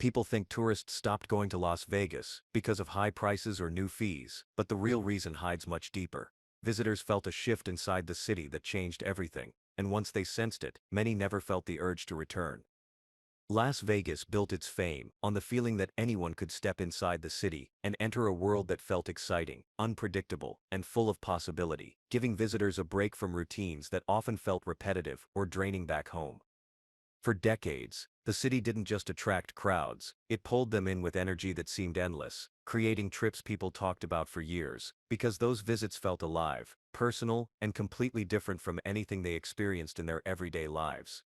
People think tourists stopped going to Las Vegas because of high prices or new fees, but the real reason hides much deeper. Visitors felt a shift inside the city that changed everything, and once they sensed it, many never felt the urge to return. Las Vegas built its fame on the feeling that anyone could step inside the city and enter a world that felt exciting, unpredictable, and full of possibility, giving visitors a break from routines that often felt repetitive or draining back home. For decades, the city didn't just attract crowds, it pulled them in with energy that seemed endless, creating trips people talked about for years, because those visits felt alive, personal, and completely different from anything they experienced in their everyday lives.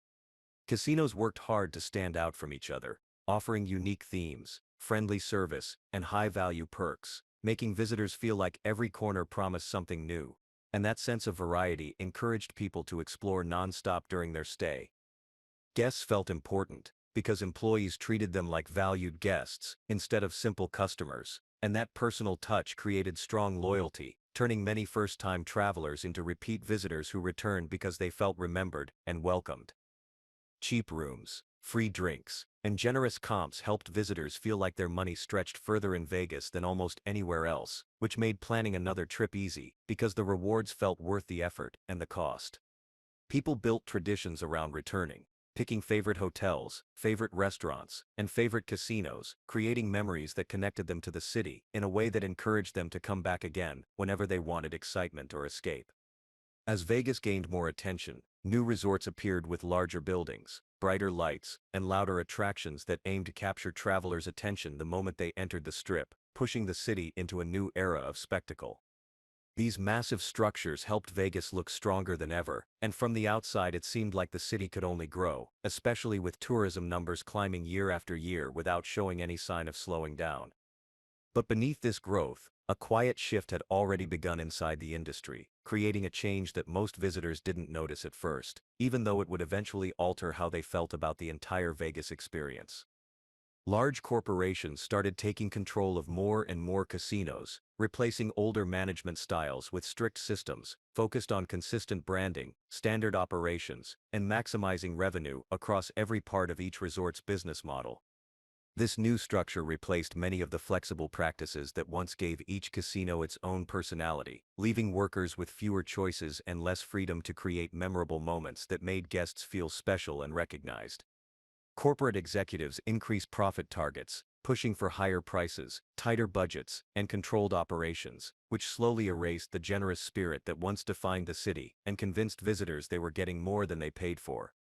Casinos worked hard to stand out from each other, offering unique themes, friendly service, and high-value perks, making visitors feel like every corner promised something new. And that sense of variety encouraged people to explore non-stop during their stay. Guests felt important, because employees treated them like valued guests, instead of simple customers, and that personal touch created strong loyalty, turning many first-time travelers into repeat visitors who returned because they felt remembered and welcomed. Cheap rooms, free drinks, and generous comps helped visitors feel like their money stretched further in Vegas than almost anywhere else, which made planning another trip easy, because the rewards felt worth the effort and the cost. People built traditions around returning, picking favorite hotels, favorite restaurants, and favorite casinos, creating memories that connected them to the city in a way that encouraged them to come back again whenever they wanted excitement or escape. As Vegas gained more attention, new resorts appeared with larger buildings, brighter lights, and louder attractions that aimed to capture travelers' attention the moment they entered the Strip, pushing the city into a new era of spectacle. These massive structures helped Vegas look stronger than ever, and from the outside it seemed like the city could only grow, especially with tourism numbers climbing year after year without showing any sign of slowing down. But beneath this growth, a quiet shift had already begun inside the industry, creating a change that most visitors didn't notice at first, even though it would eventually alter how they felt about the entire Vegas experience. Large corporations started taking control of more and more casinos, replacing older management styles with strict systems, focused on consistent branding, standard operations, and maximizing revenue across every part of each resort's business model. This new structure replaced many of the flexible practices that once gave each casino its own personality, leaving workers with fewer choices and less freedom to create memorable moments that made guests feel special and recognized. Corporate executives increased profit targets, pushing for higher prices, tighter budgets, and controlled operations, which slowly erased the generous spirit that once defined the city and convinced visitors they were getting more than they paid for.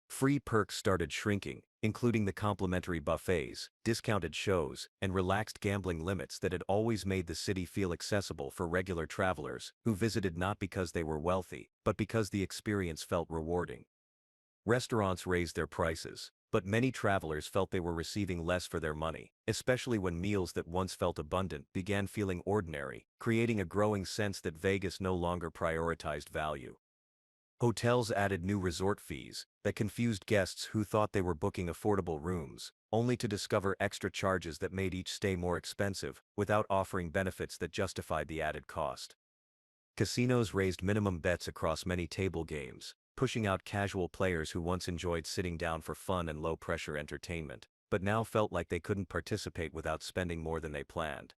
Free perks started shrinking, including the complimentary buffets, discounted shows, and relaxed gambling limits that had always made the city feel accessible for regular travelers who visited not because they were wealthy, but because the experience felt rewarding. Restaurants raised their prices, but many travelers felt they were receiving less for their money, especially when meals that once felt abundant began feeling ordinary, creating a growing sense that Vegas no longer prioritized value. Hotels added new resort fees that confused guests who thought they were booking affordable rooms, only to discover extra charges that made each stay more expensive without offering benefits that justified the added cost. Casinos raised minimum bets across many table games, pushing out casual players who once enjoyed sitting down for fun and low-pressure entertainment, but now felt like they couldn't participate without spending more than they planned.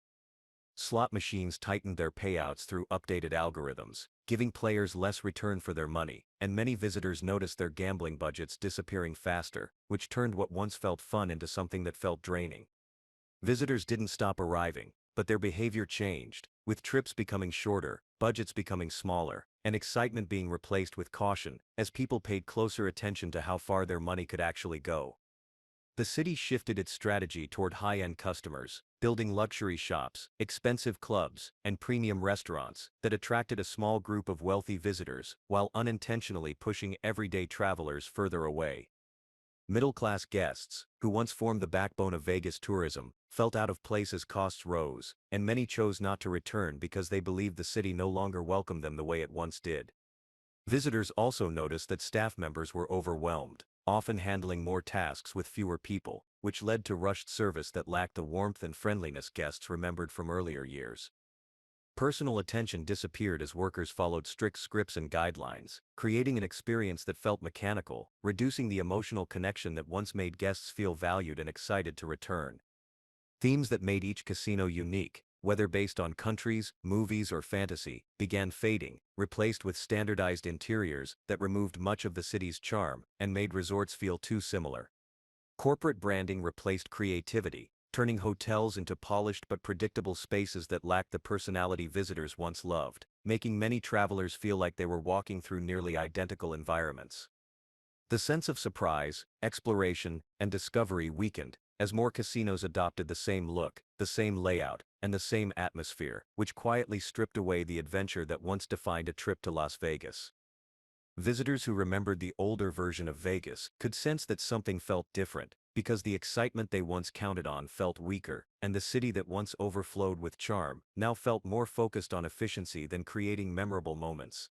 Slot machines tightened their payouts through updated algorithms, giving players less return for their money, and many visitors noticed their gambling budgets disappearing faster, which turned what once felt fun into something that felt draining. Visitors didn't stop arriving, but their behavior changed, with trips becoming shorter, budgets becoming smaller, and excitement being replaced with caution as people paid closer attention to how far their money could actually go. The city shifted its strategy toward high-end customers, building luxury shops, expensive clubs, and premium restaurants that attracted a small group of wealthy visitors while unintentionally pushing everyday travelers further away. Middle-class guests, who once formed the backbone of Vegas tourism, felt out of place as costs rose, and many chose not to return because they believed the city no longer welcomed them the way it once did. Visitors also noticed that staff members were overwhelmed, often handling more tasks with fewer people, which led to rushed service that lacked the warmth and friendliness guests remembered from earlier years. Personal attention disappeared as workers followed strict scripts and guidelines, creating an experience that felt mechanical, reducing the emotional connection that once made guests feel valued and excited to return. Themes that made each casino unique, whether based on countries, movies, or fantasy, began fading, replaced with standardized interiors that removed much of the city's charm and made resorts feel too similar. Corporate branding replaced creativity, turning hotels into polished but predictable spaces that lacked the personality visitors once loved, making many travelers feel like they were walking through nearly identical environments. The sense of surprise, exploration, and discovery weakened as more casinos adopted the same look, the same layout, and the same atmosphere, which quietly stripped away the adventure that once defined a trip to Las Vegas. Visitors who remembered the older version of Vegas could sense that something felt different, because the excitement they once counted on felt weaker, and the city that once overflowed with charm now felt more focused on efficiency than creating memorable moments.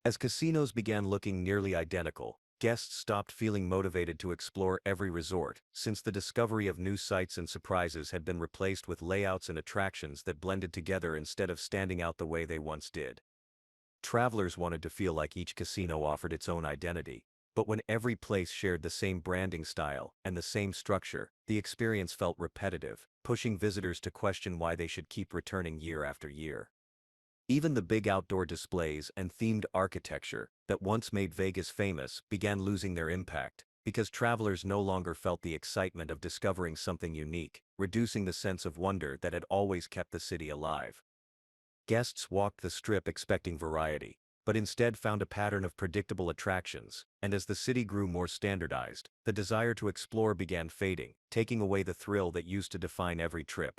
As casinos began looking nearly identical, guests stopped feeling motivated to explore every resort, since the discovery of new sights and surprises had been replaced with layouts and attractions that blended together instead of standing out the way they once did. Travelers wanted to feel like each casino offered its own identity, but when every place shared the same branding style and the same structure, the experience felt repetitive, pushing visitors to question why they should keep returning year after year. Even the big outdoor displays and themed architecture that once made Vegas famous began losing their impact, because travelers no longer felt the excitement of discovering something unique, reducing the sense of wonder that had always kept the city alive. Guests walked the Strip expecting variety, but instead found a pattern of predictable attractions, and as the city grew more standardized, the desire to explore began fading, taking away the thrill that used to define every trip.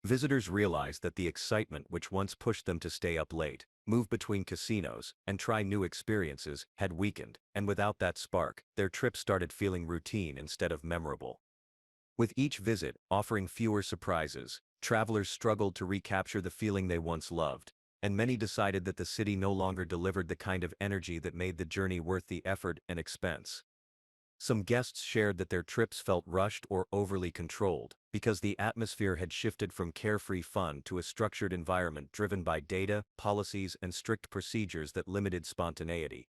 Visitors realized that the excitement which once pushed them to stay up late, move between casinos, and try new experiences had weakened, and without that spark, their trips started feeling routine instead of memorable. With each visit offering fewer surprises, travelers struggled to recapture the feeling they once loved, and many decided that the city no longer delivered the kind of energy that made the journey worth the effort and expense. Some guests shared that their trips felt rushed or overly controlled, because the atmosphere had shifted from carefree fun to a structured environment driven by data, policies, and strict procedures that limited spontaneity.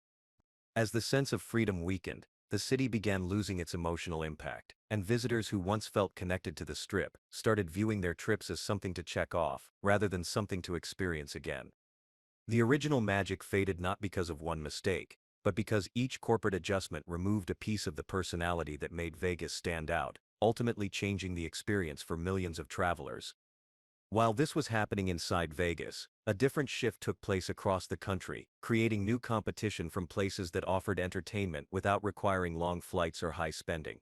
As the sense of freedom weakened, the city began losing its emotional impact, and visitors who once felt connected to the Strip started viewing their trips as something to check off, rather than something to experience again. The original magic faded not because of one mistake, but because each corporate adjustment removed a piece of the personality that made Vegas stand out, ultimately changing the experience for millions of travelers. While this was happening inside Vegas, a different shift took place across the country, creating new competition from places that offered entertainment without requiring long flights or high spending.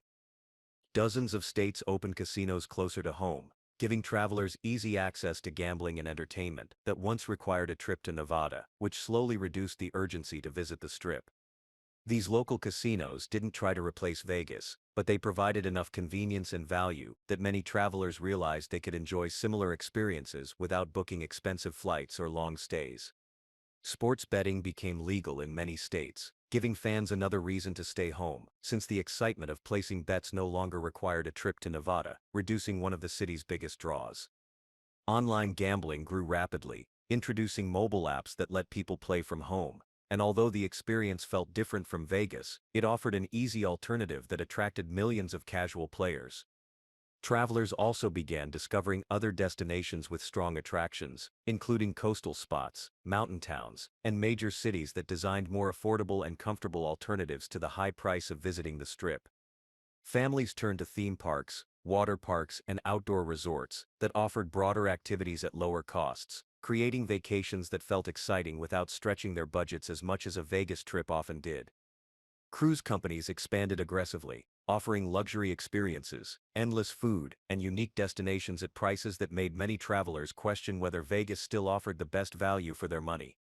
Dozens of states opened casinos closer to home, giving travelers easy access to gambling and entertainment that once required a trip to Nevada, which slowly reduced the urgency to visit the Strip. These local casinos didn't try to replace Vegas, but they provided enough convenience and value that many travelers realized they could enjoy similar experiences without booking expensive flights or long stays. Sports betting became legal in many states, giving fans another reason to stay home, since the excitement of placing bets no longer required a trip to Nevada, reducing one of the city's biggest draws. Online gambling grew rapidly, introducing mobile apps that let people play from home, and although the experience felt different from Vegas, it offered an easy alternative that attracted millions of casual players. Travelers also began discovering other destinations with strong attractions, including coastal spots, mountain towns, and major cities that designed more affordable and comfortable alternatives to the high price of visiting the Strip. Families turned to theme parks, water parks, and outdoor resorts that offered broader activities at lower costs, creating vacations that felt exciting without stretching their budgets as much as a Vegas trip often did. Cruise companies expanded aggressively, offering luxury experiences, endless food, and unique destinations at prices that made many travelers question whether Vegas still offered the best value for their money.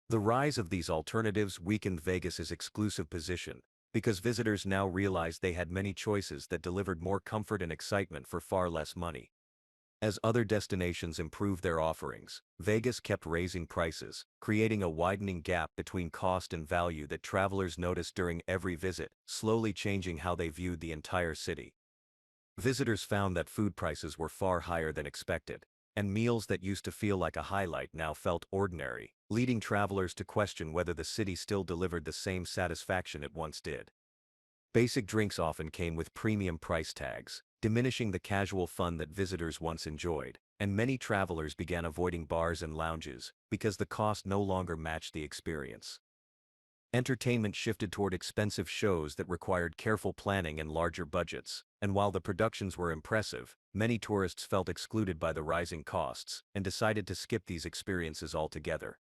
The rise of these alternatives weakened Vegas's exclusive position, because visitors now realized they had many choices that delivered more comfort and excitement for far less money. As other destinations improved their offerings, Vegas kept raising prices, creating a widening gap between cost and value that travelers noticed during every visit, slowly changing how they viewed the entire city. Visitors found that food prices were far higher than expected, and meals that used to feel like a highlight now felt ordinary, leading travelers to question whether the city still delivered the same satisfaction it once did. Basic drinks often came with premium price tags, diminishing the casual fun that visitors once enjoyed, and many travelers began avoiding bars and lounges because the cost no longer matched the experience. Entertainment shifted toward expensive shows that required careful planning and larger budgets, and while the productions were impressive, many tourists felt excluded by the rising costs and decided to skip these experiences altogether.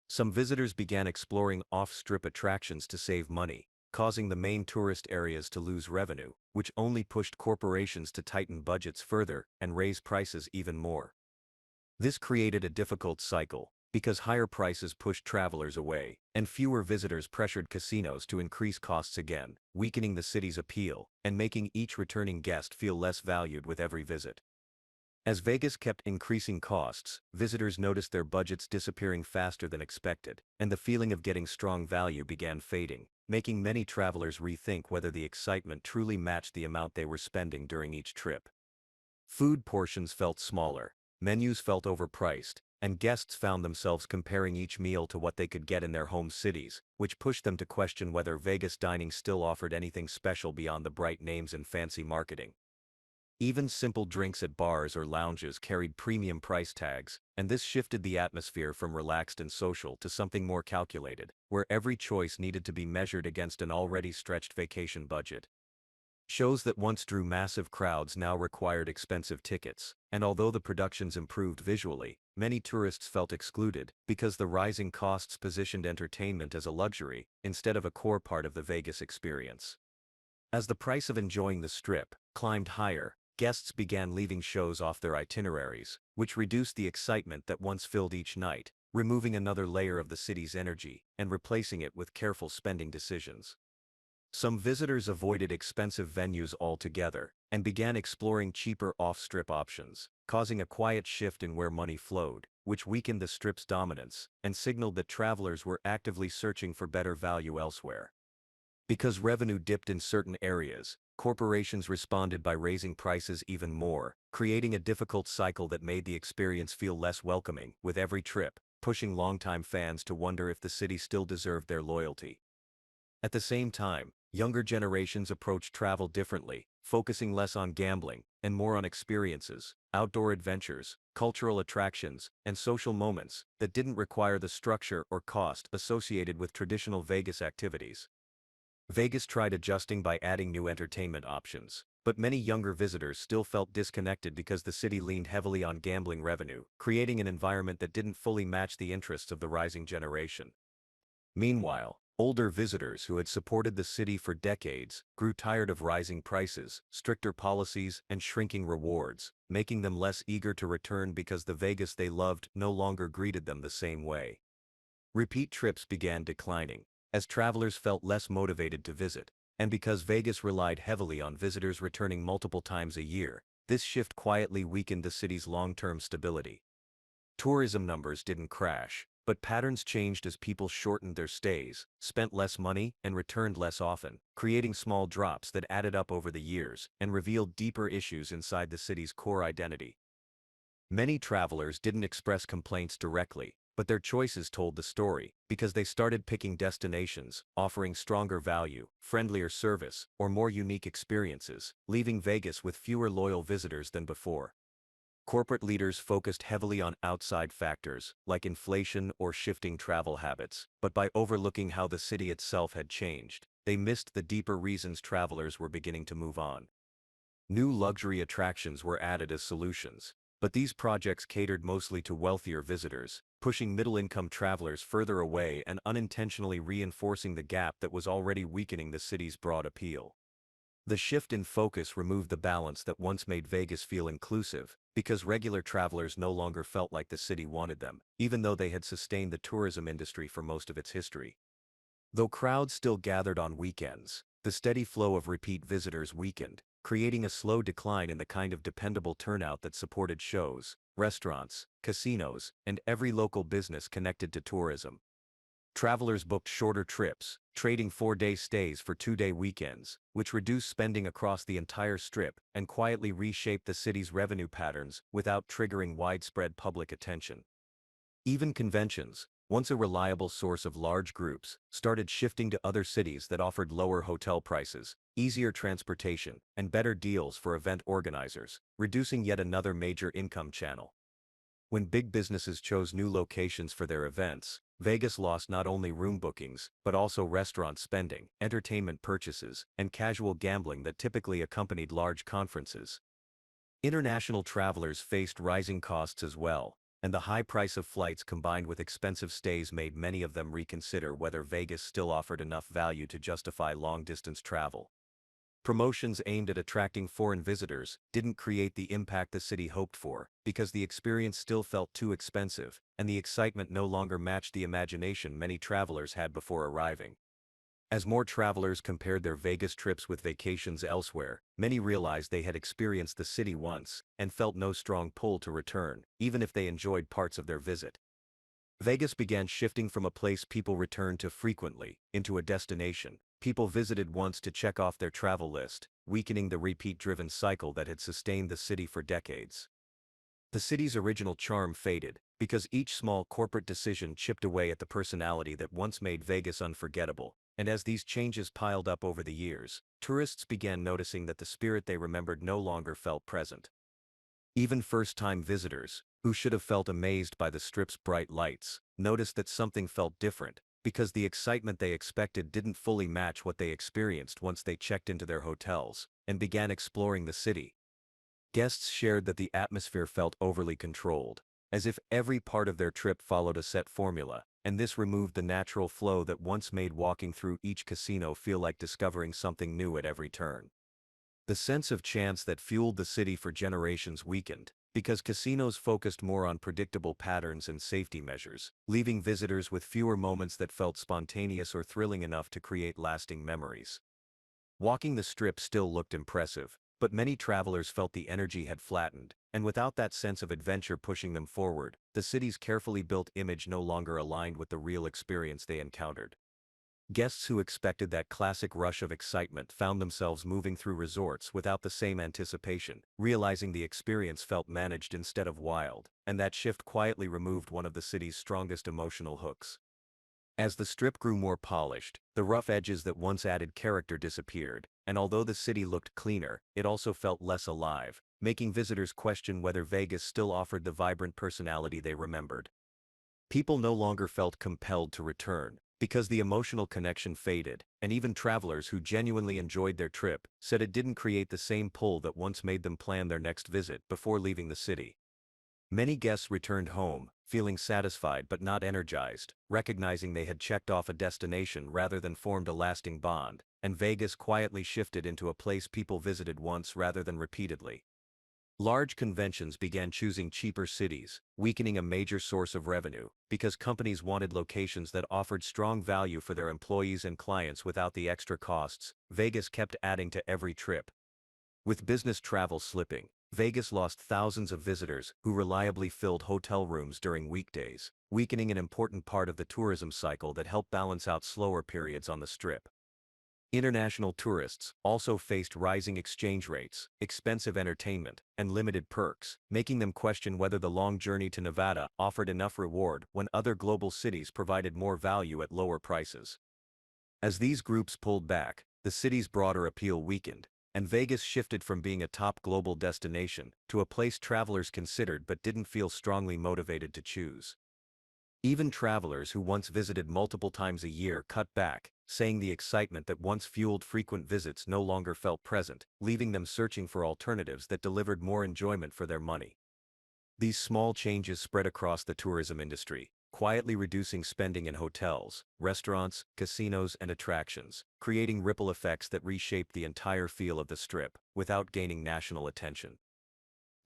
Some visitors began exploring off-strip attractions to save money, causing the main tourist areas to lose revenue, which only pushed corporations to tighten budgets further and raise prices even more. This created a difficult cycle, because higher prices pushed travelers away, and fewer visitors pressured casinos to increase costs again, weakening the city's appeal and making each returning guest feel less valued with every visit. As Vegas kept increasing costs, visitors noticed their budgets disappearing faster than expected, and the feeling of getting strong value began fading, making many travelers rethink whether the excitement truly matched the amount they were spending during each trip. Food portions felt smaller, menus felt overpriced, and guests found themselves comparing each meal to what they could get in their home cities, which pushed them to question whether Vegas dining still offered anything special beyond the bright names and fancy marketing. Even simple drinks at bars or lounges carried premium price tags, and this shifted the atmosphere from relaxed and social to something more calculated, where every choice needed to be measured against an already stretched vacation budget. Shows that once drew massive crowds now required expensive tickets, and although the productions improved visually, many tourists felt excluded because the rising costs positioned entertainment as a luxury instead of a core part of the Vegas experience. As the price of enjoying the Strip climbed higher, guests began leaving shows off their itineraries, which reduced the excitement that once filled each night, removing another layer of the city's energy and replacing it with careful spending decisions. Some visitors avoided expensive venues altogether and began exploring cheaper off-strip options, causing a quiet shift in where money flowed, which weakened the Strip's dominance and signaled that travelers were actively searching for better value elsewhere. Because revenue dipped in certain areas, corporations responded by raising prices even more, creating a difficult cycle that made the experience feel less welcoming with every trip, pushing longtime fans to wonder if the city still deserved their loyalty. At the same time, younger generations approached travel differently, focusing less on gambling and more on experiences, outdoor adventures, cultural attractions, and social moments that didn't require the structure or cost associated with traditional Vegas activities. Vegas tried adjusting by adding new entertainment options, but many younger visitors still felt disconnected because the city leaned heavily on gambling revenue, creating an environment that didn't fully match the interests of the rising generation. Meanwhile, older visitors who had supported the city for decades grew tired of rising prices, stricter policies, and shrinking rewards, making them less eager to return because the Vegas they loved no longer greeted them the same way. Repeat trips began declining, as travelers felt less motivated to visit, and because Vegas relied heavily on visitors returning multiple times a year, this shift quietly weakened the city's long-term stability. Tourism numbers didn't crash, but patterns changed as people shortened their stays, spent less money, and returned less often, creating small drops that added up over the years and revealed deeper issues inside the city's core identity. Many travelers didn't express complaints directly, but their choices told the story because they started picking destinations, offering stronger value, friendlier service, or more unique experiences, leaving Vegas with fewer loyal visitors than before. Corporate leaders focused heavily on outside factors, like inflation or shifting travel habits, but by overlooking how the city itself had changed, they missed the deeper reasons travelers were beginning to move on. New luxury attractions were added as solutions, but these projects catered mostly to wealthier visitors, pushing middle-income travelers further away and unintentionally reinforcing the gap that was already weakening the city's broad appeal. The shift in focus removed the balance that once made Vegas feel inclusive, because regular travelers no longer felt like the city wanted them, even though they had sustained the tourism industry for most of its history. Though crowds still gathered on weekends, the steady flow of repeat visitors weakened, creating a slow decline in the kind of dependable turnout that supported shows, restaurants, casinos, and every local business connected to tourism. Travelers booked shorter trips, trading 4-day stays for 2-day weekends, which reduced spending across the entire strip and quietly reshaped the city's revenue patterns without triggering widespread public attention. Even conventions, once a reliable source of large groups, started shifting to other cities that offered lower hotel prices, easier transportation, and better deals for event organizers, reducing yet another major income channel. When big businesses chose new locations for their events, Vegas lost not only room bookings, but also restaurant spending, entertainment purchases, and casual gambling that typically accompanied large conferences. International travelers faced rising costs as well, and the high price of flights combined with expensive stays made many of them reconsider whether Vegas still offered enough value to justify long-distance travel. Promotions aimed at attracting foreign visitors didn't create the impact the city hoped for, because the experience still felt too expensive, and the excitement no longer matched the imagination many travelers had before arriving. As more travelers compared their Vegas trips with vacations elsewhere, many realized they had experienced the city once, and felt no strong pull to return, even if they enjoyed parts of their visit. Vegas began shifting from a place people returned to frequently, into a destination people visited once to check off their travel list, weakening the repeat-driven cycle that had sustained the city for decades. The city's original charm faded, because each small corporate decision chipped away at the personality that once made Vegas unforgettable, and as these changes piled up over the years, tourists began noticing that the spirit they remembered no longer felt present. Even first-time visitors, who should have felt amazed by the strip's bright lights, noticed that something felt different, because the excitement they expected didn't fully match what they experienced once they checked into their hotels and began exploring the city. Guests shared that the atmosphere felt overly controlled, as if every part of their trip followed a set formula, and this removed the natural flow that once made walking through each casino feel like discovering something new at every turn. The sense of chance that fueled the city for generations weakened, because casinos focused more on predictable patterns and safety measures, leaving visitors with fewer moments that felt spontaneous or thrilling enough to create lasting memories. Walking the strip still looked impressive, but many travelers felt the energy had flattened, and without that sense of adventure pushing them forward, the city's carefully built image no longer aligned with the real experience they encountered. Guests who expected that classic rush of excitement found themselves moving through resorts without the same anticipation, realizing the experience felt managed instead of wild, and that shift quietly removed one of the city's strongest emotional hooks. As the strip grew more polished, the rough edges that once added character disappeared, and although the city looked cleaner, it also felt less alive, making visitors question whether Vegas still offered the vibrant personality they remembered. People no longer felt compelled to return, because the emotional connection faded, and even travelers who genuinely enjoyed their trip said it didn't create the same pull that once made them plan their next visit before leaving the city. Many guests returned home, feeling satisfied but not energized, recognizing they had checked off a destination rather than formed a lasting bond, and Vegas quietly shifted into a place people visited once rather than repeatedly. Large conventions began choosing cheaper cities, weakening a major source of revenue, because companies wanted locations that offered strong value for their employees and clients without the extra costs. Vegas kept adding to every trip. With business travel slipping, Vegas lost thousands of visitors who reliably filled hotel rooms during weekdays, weakening an important part of the tourism cycle that helped balance out slower periods on the Strip. International tourists also faced rising exchange rates, expensive entertainment, and limited perks, making them question whether the long journey to Nevada offered enough reward when other global cities provided more value at lower prices. As these groups pulled back, the city's broader appeal weakened, and Vegas shifted from being a top global destination to a place travelers considered but didn't feel strongly motivated to choose. Even travelers who once visited multiple times a year cut back, saying the excitement that once fueled frequent visits no longer felt present, leaving them searching for alternatives that delivered more enjoyment for their money. These small changes spread across the tourism industry, quietly reducing spending in hotels, restaurants, casinos, and attractions, creating ripple effects that reshaped the entire feel of the Strip, without gaining national attention.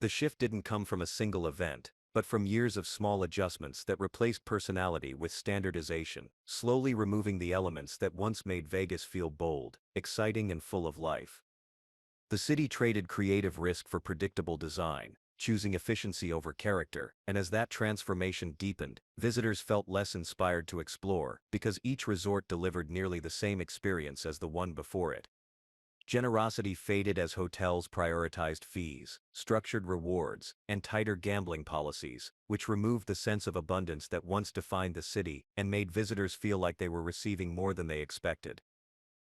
The shift didn't come from a single event, but from years of small adjustments that replaced personality with standardization, slowly removing the elements that once made Vegas feel bold, exciting, and full of life. The city traded creative risk for predictable design, choosing efficiency over character, and as that transformation deepened, visitors felt less inspired to explore because each resort delivered nearly the same experience as the one before it. Generosity faded as hotels prioritized fees, structured rewards, and tighter gambling policies, which removed the sense of abundance that once defined the city and made visitors feel like they were receiving more than they expected.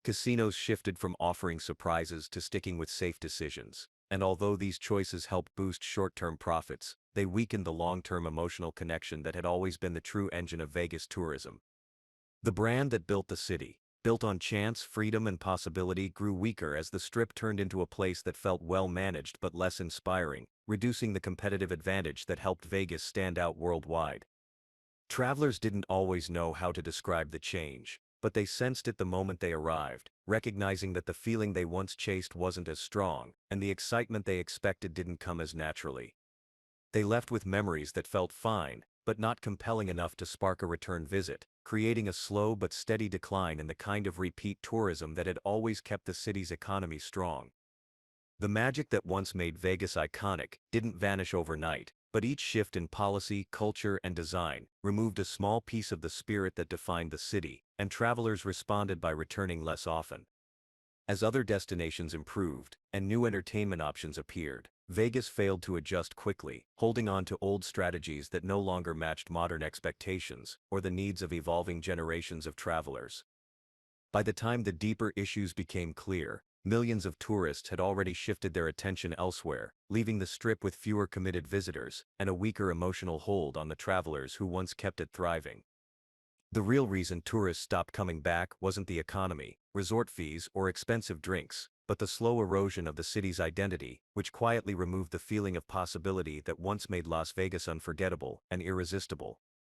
Casinos shifted from offering surprises to sticking with safe decisions, and although these choices helped boost short-term profits, they weakened the long-term emotional connection that had always been the true engine of Vegas tourism. The brand that built the city, built on chance, freedom, and possibility, grew weaker as the Strip turned into a place that felt well-managed but less inspiring, reducing the competitive advantage that helped Vegas stand out worldwide. Travelers didn't always know how to describe the change, but they sensed it the moment they arrived, recognizing that the feeling they once chased wasn't as strong, and the excitement they expected didn't come as naturally. They left with memories that felt fine, but not compelling enough to spark a return visit, creating a slow but steady decline in the kind of repeat tourism that had always kept the city's economy strong. The magic that once made Vegas iconic didn't vanish overnight, but each shift in policy, culture, and design removed a small piece of the spirit that defined the city, and travelers responded by returning less often. As other destinations improved and new entertainment options appeared, Vegas failed to adjust quickly, holding on to old strategies that no longer matched modern expectations or the needs of evolving generations of travelers. By the time the deeper issues became clear, millions of tourists had already shifted their attention elsewhere, leaving the Strip with fewer committed visitors and a weaker emotional hold on the travelers who once kept it thriving. The real reason tourists stopped coming back wasn't the economy, resort fees, or expensive drinks, but the slow erosion of the city's identity, which quietly removed the feeling of possibility that once made Las Vegas unforgettable and irresistible.